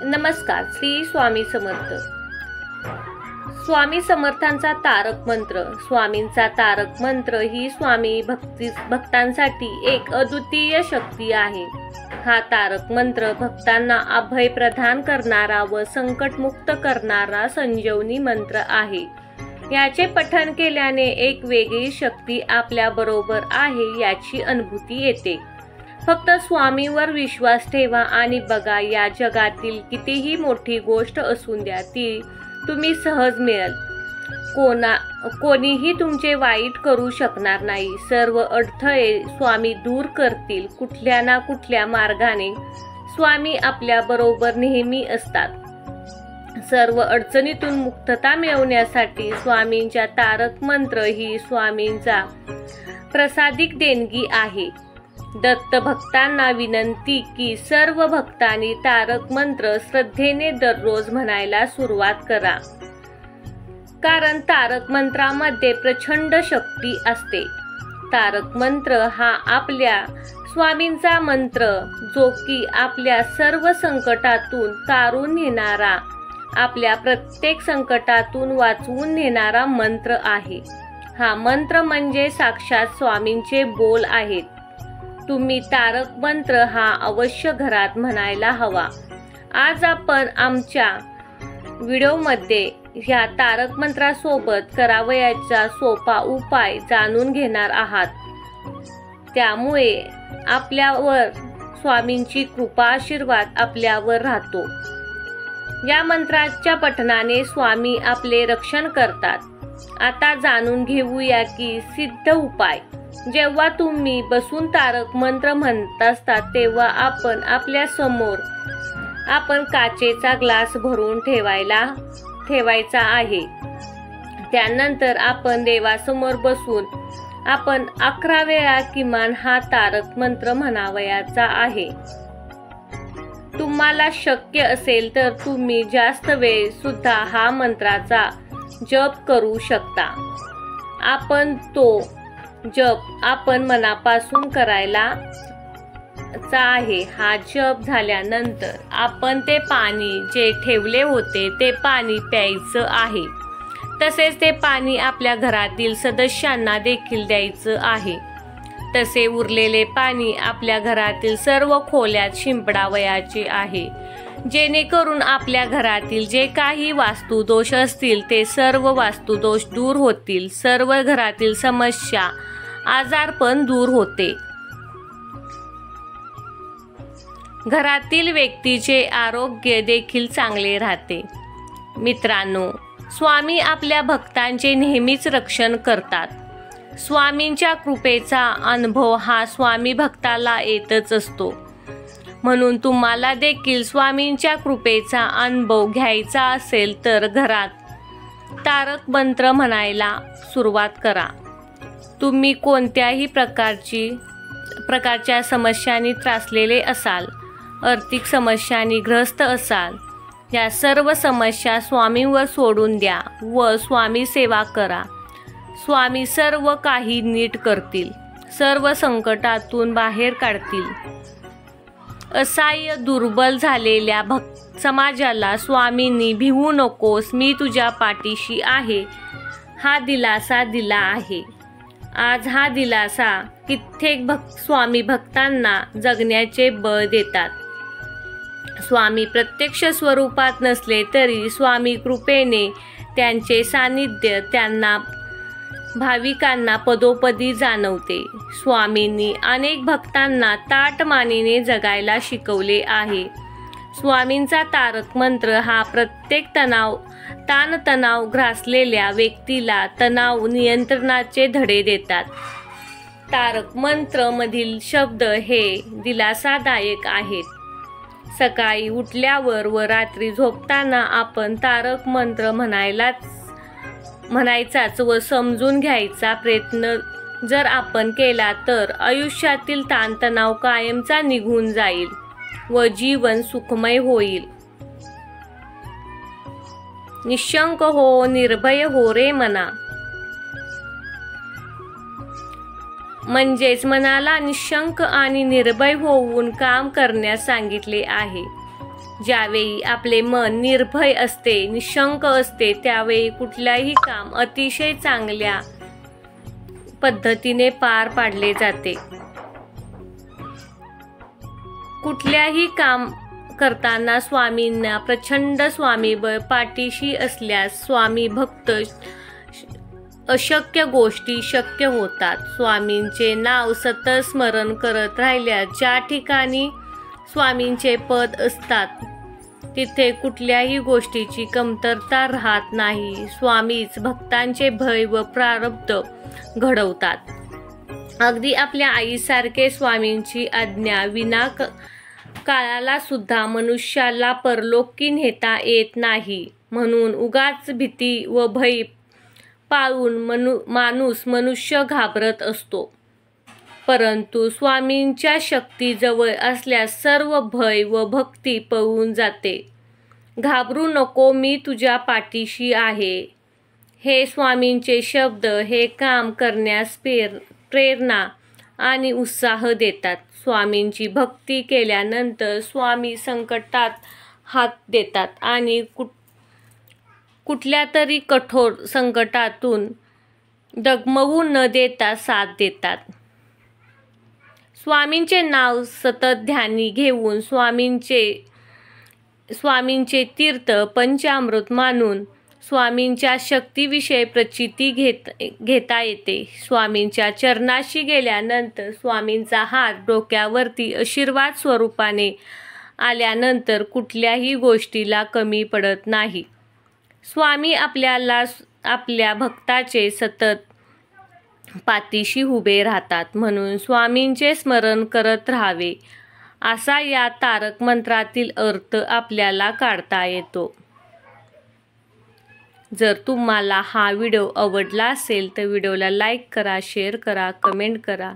नमस्कार. श्री स्वामी समर्थ. स्वामी समर्थांचा तारक मंत्र. स्वामींचा तारक मंत्र ही स्वामी भक्तांसाठी एक अद्वितीय शक्ती आहे. हा तारक मंत्र भक्तांना अभय प्रदान करणारा व संकटमुक्त करणारा संजीवनी मंत्र आहे. याचे पठण केल्याने एक वेगळी शक्ती आपल्या बरोबर आहे याची अनुभूती येते. फक्त स्वामींवर विश्वास ठेवा आणि बघा, या जगातील कितीही मोठी गोष्ट असून द्या ती तुम्ही सहज मिळेल. कोणीही तुमचे वाईट करू शकणार नाही. सर्व अडथळे स्वामी दूर करतील. कुठल्या ना कुठल्या मार्गाने स्वामी आपल्या बरोबर नेहमी असतात. सर्व अडचणीतून मुक्तता मिळवण्यासाठी स्वामींचा तारक मंत्र ही स्वामींचा प्रसादिक देणगी आहे. दत्त भक्तांना विनंती की सर्व भक्तांनी तारक मंत्र श्रद्धेने दररोज म्हणायला सुरुवात करा, कारण तारक मंत्रामध्ये प्रचंड शक्ती असते. तारक मंत्र हा आपल्या स्वामींचा मंत्र, जो की आपल्या सर्व संकटातून तारून नेणारा, आपल्या प्रत्येक संकटातून वाचवून नेणारा मंत्र आहे. हा मंत्र म्हणजे साक्षात स्वामींचे बोल आहेत. तुम्ही तारक मंत्र हा अवश्य घरात म्हणायला हवा. आज आपण आमच्या व्हिडिओमध्ये ह्या तारक मंत्रासोबत करावयाचा सोपा उपाय जाणून घेणार आहात. त्यामुळे आपल्यावर स्वामींची कृपा आशीर्वाद आपल्यावर राहतो. या मंत्राच्या पठणाने स्वामी आपले रक्षण करतात. आता जाणून घेऊया की सिद्ध उपाय. जेव्हा तुम्ही बसून तारक मंत्र म्हणत असता तेव्हा आपल्या समोर काचेचा ग्लास भरून ठेवायचा आहे. त्यानंतर आपण देवासमोर बसून 11 वेळा किमान हा तारक मंत्र म्हणावयाचा आहे. तुम्हाला शक्य असेल तर तुम्ही जास्त वेळ सुद्धा हा मंत्राचा जप करू शकता. तो जप मनापासून करायला आहे. हा जप झाल्यानंतर आपण ते पाणी जे ठेवले होते ते पाणी प्यायचं आहे. तसेच ते पाणी आपल्या घरातील सदस्यांना देखील द्यायचं आहे. तसे उरलेले पाणी आपल्या घरातील सर्व खोल्यात शिंपडावयाचे आहे, जेणेकरून आपल्या घरातील जे काही वास्तुदोष असतील ते सर्व वास्तुदोष दूर होतील. सर्व घरातील समस्या, आजारपण दूर होते. घरातील व्यक्तीचे आरोग्य देखील चांगले राहते. मित्रांनो, स्वामी आपल्या भक्तांचे नेहमीच रक्षण करतात. स्वामींच्या कृपेचा अनुभव हा स्वामी भक्ताला येतच असतो. म्हणून तुम्हाला देखील स्वामींच्या कृपेचा अनुभव घ्यायचा असेल तर घरात तारक मंत्र म्हणायला सुरुवात करा. तुम्ही कोणत्याही प्रकारच्या समस्यांनी त्रासलेले असाल, आर्थिक समस्यांनी ग्रस्त असाल, या सर्व समस्या स्वामींवर सोडून द्या व स्वामी सेवा करा. स्वामी सर्व काही नीट करतील. सर्व संकटातून बाहेर काढतील. असहाय्य दुर्बल झालेल्या समाजाला स्वामींनी भिवू नकोस, मी तुझ्या पाठीशी आहे, हा दिलासा दिला आहे. आज हा दिलासा कित्येक स्वामी भक्तांना जगण्याचे बळ देतात. स्वामी प्रत्यक्ष स्वरूपात नसले तरी स्वामी कृपेने त्यांचे सानिध्य त्यांना भाविकांना पदोपदी जाणवते. स्वामींनी अनेक भक्तांना ताटमानेने जगायला शिकवले आहे. स्वामींचा तारक मंत्र हा प्रत्येक ताणतणाव ग्रासलेल्या व्यक्तीला तणाव नियंत्रणाचे धडे देतात. तारक मंत्र मधील शब्द हे दिलासादायक आहेत. सकाळी उठल्यावर व रात्री झोपताना आपण तारक मंत्र म्हणायचाच व समजून घ्यायचा प्रयत्न जर आपण केला तर आयुष्यातील ताणतणाव कायमचा निघून जाईल व जीवन सुखमय होईल. निशंक हो, निर्भय हो रे मना. म्हणजेच मनाला निशंक आणि निर्भय होऊन काम करण्यास सांगितले आहे. ज्यावेळी आपले मन निर्भय असते, निशंक असते, त्यावेळी कुठल्याही काम अतिशय चांगल्या पद्धतीने पार पाडले जाते. कुठल्याही काम करताना स्वामींना प्रचंड स्वामीबळ पाठीशी असल्यास स्वामी भक्त अशक्य गोष्टी शक्य होतात. स्वामींचे नाव सतत स्मरण करत राहिल्यास ज्या ठिकाणी स्वामींचे पद असतात तिथे कुठल्याही गोष्टीची कमतरता राहत नाही. स्वामीच भक्तांचे भय व प्रारब्ध घडवतात. अगदी आपल्या आईसारखे स्वामींची आज्ञा विना काळाला सुद्धा मनुष्याला परलोकी नेता येत नाही. म्हणून उगाच भीती व भय पाळून मनुष्य घाबरत असतो. परंतु स्वामींच्या शक्ती जवळ असल्यास सर्व भय व भक्ती पळून जाते. घाबरू नको, मी तुझ्या पाठीशी आहे. हे स्वामींचे शब्द हे काम करण्यास प्रेरणा आणि उत्साह देतात. स्वामींची भक्ती केल्यानंतर स्वामी संकटात हात देतात आणि कुठल्या तरी कठोर संकटातून डगमगू न देता साथ देतात. स्वामींचे नाव सतत ध्यानी घेऊन स्वामींचे तीर्थ पंचामृत मानून स्वामींच्या शक्तीविषयी प्रचिती घेता येते. स्वामींच्या चरणाशी गेल्यानंतर स्वामींचा हात डोक्यावरती आशीर्वाद स्वरूपाने आल्यानंतर कुठल्याही गोष्टीला कमी पडत नाही. स्वामी आपल्याला आपल्या भक्ताचे सतत पाठीशी उभे राहतात. म्हणून स्वामींचे स्मरण करत राहावे असा या तारक मंत्रातील अर्थ आपल्याला काढता येतो. जर तुम्हाला हा व्हिडिओ आवडला असेल तर व्हिडिओला लाईक करा, शेअर करा, कमेंट करा.